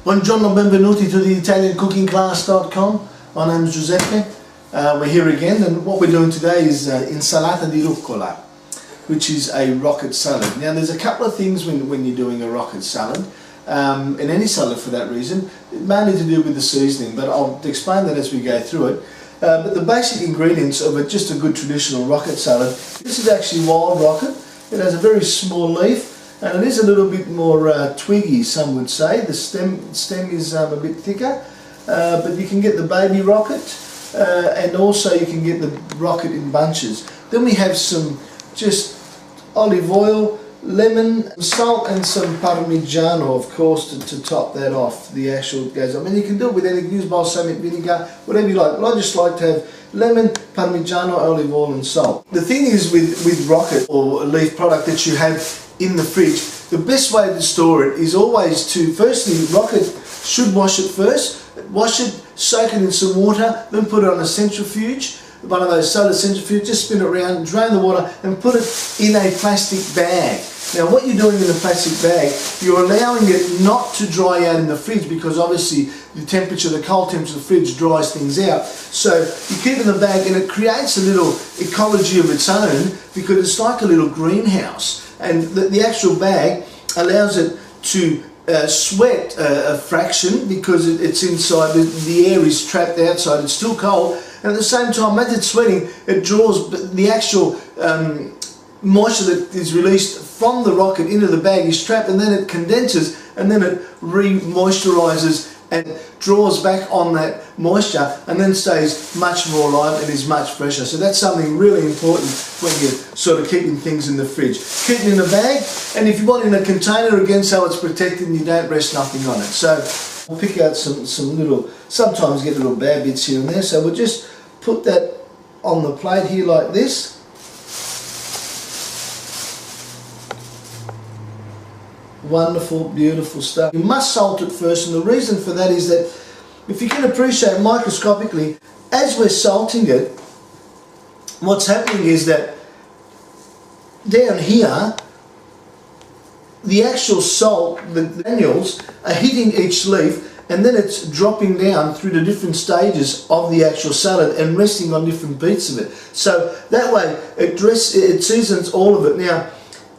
Buongiorno, benvenuti to the ItalianCookingClass.com. My name is Giuseppe. We're here again, and what we're doing today is Insalata Di Rucola, which is a rocket salad. Now there's a couple of things when you're doing a rocket salad, and any salad for that reason, mainly to do with the seasoning, but I'll explain that as we go through it. But the basic ingredients of just a good traditional rocket salad, this is actually wild rocket. It has a very small leaf, and it is a little bit more twiggy, some would say. The stem is a bit thicker, but you can get the baby rocket, and also you can get the rocket in bunches. Then we have some just olive oil, lemon, salt, and some parmigiano, of course, to top that off. The actual goes. I mean, you can do it with anything. Use balsamic vinegar, whatever you like. But I just like to have lemon, parmigiano, olive oil, and salt. The thing is with rocket or a leaf product that you have in the fridge, the best way to store it is always to, firstly, rocket should wash it first. Wash it, soak it in some water, then put it on a centrifuge, one of those solar centrifuges, just spin it around, drain the water, and put it in a plastic bag. Now what you're doing in the plastic bag, you're allowing it not to dry out in the fridge, because obviously the temperature, the cold temperature of the fridge dries things out. So you keep it in the bag, and it creates a little ecology of its own, because it's like a little greenhouse. And the actual bag allows it to sweat a fraction, because it's inside, the air is trapped outside, it's still cold, and at the same time as it's sweating, it draws the actual moisture that is released from the rocket into the bag is trapped, and then it condenses, and then it re-moisturizes and draws back on that moisture, and then stays much more alive and is much fresher. So that's something really important when you're sort of keeping things in the fridge. Keep it in a bag, and if you want in a container again, so it's protected and you don't rest nothing on it. So we'll pick out some little, sometimes get little bad bits here and there, so we'll just put that on the plate here like this. Wonderful, beautiful stuff. You must salt it first, and the reason for that is that, if you can appreciate microscopically, as we're salting it, what's happening is that down here, the actual salt, the granules, are hitting each leaf, and then it's dropping down through the different stages of the actual salad and resting on different bits of it. So that way it seasons all of it. Now,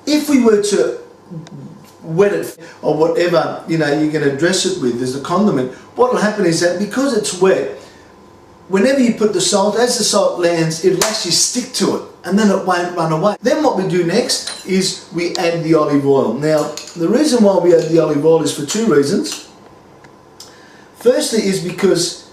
if we were to wet it or whatever you're going to dress it with as a condiment, what will happen is that because it's wet, whenever you put the salt, as the salt lands, it'll actually stick to it, and then it won't run away. Then what we do next is we add the olive oil. Now the reason why we add the olive oil is for two reasons. Firstly is because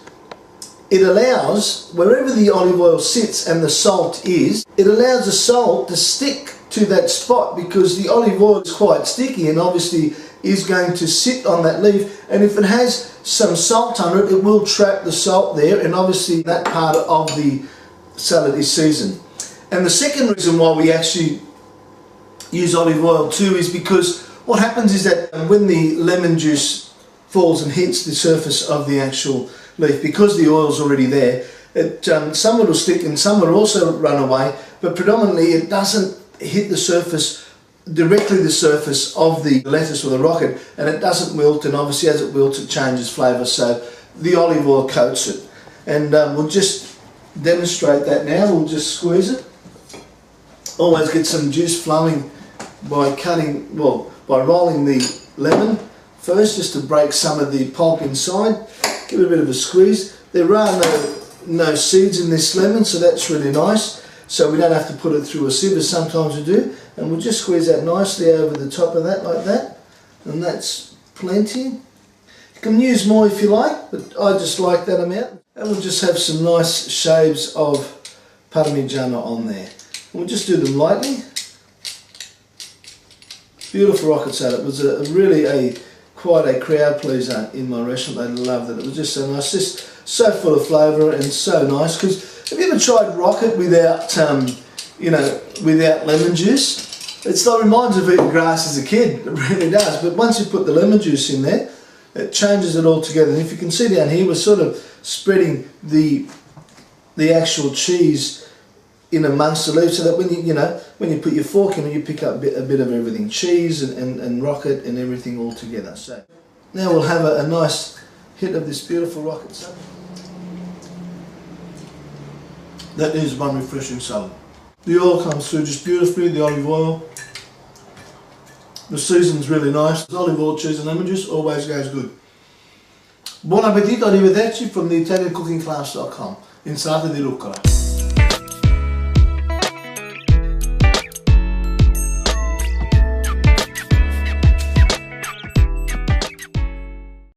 it allows, wherever the olive oil sits and the salt is, it allows the salt to stick to that spot, because the olive oil is quite sticky and obviously is going to sit on that leaf, and if it has some salt under it, it will trap the salt there, and obviously that part of the salad is seasoned. And the second reason why we actually use olive oil too is because what happens is that when the lemon juice falls and hits the surface of the actual leaf, because the oil's already there, some will stick and some will also run away, but predominantly it doesn't hit the surface, directly the surface of the lettuce or the rocket, and it doesn't wilt, and obviously as it wilts it changes flavour, so the olive oil coats it. And we'll just demonstrate that now. We'll just squeeze it. Always get some juice flowing by cutting, well, by rolling the lemon first, just to break some of the pulp inside. Give it a bit of a squeeze. There are no seeds in this lemon, so that's really nice. So we don't have to put it through a sieve as sometimes we do, and we'll just squeeze that nicely over the top of that like that, and that's plenty. You can use more if you like, but I just like that amount. And we'll just have some nice shaves of parmigiano on there. And we'll just do them lightly. Beautiful rocket salad. It was really quite a crowd pleaser in my restaurant. They loved it. It was just so nice, just so full of flavour and so nice. Because have you ever tried rocket without, without lemon juice? It reminds of eating grass as a kid, it really does. But once you put the lemon juice in there, it changes it all together. And if you can see down here, we're sort of spreading the actual cheese in amongst the leaves, so that when you put your fork in it, you pick up a bit of everything, cheese and rocket and everything all together. So Now we'll have a nice hit of this beautiful rocket salad. That is one refreshing salad. The oil comes through just beautifully, the olive oil. The season's really nice. Olive oil, cheese and lemon juice always goes good. Buon appetito, arrivederci from the ItalianCookingClass.com. Insalata Di Rucola.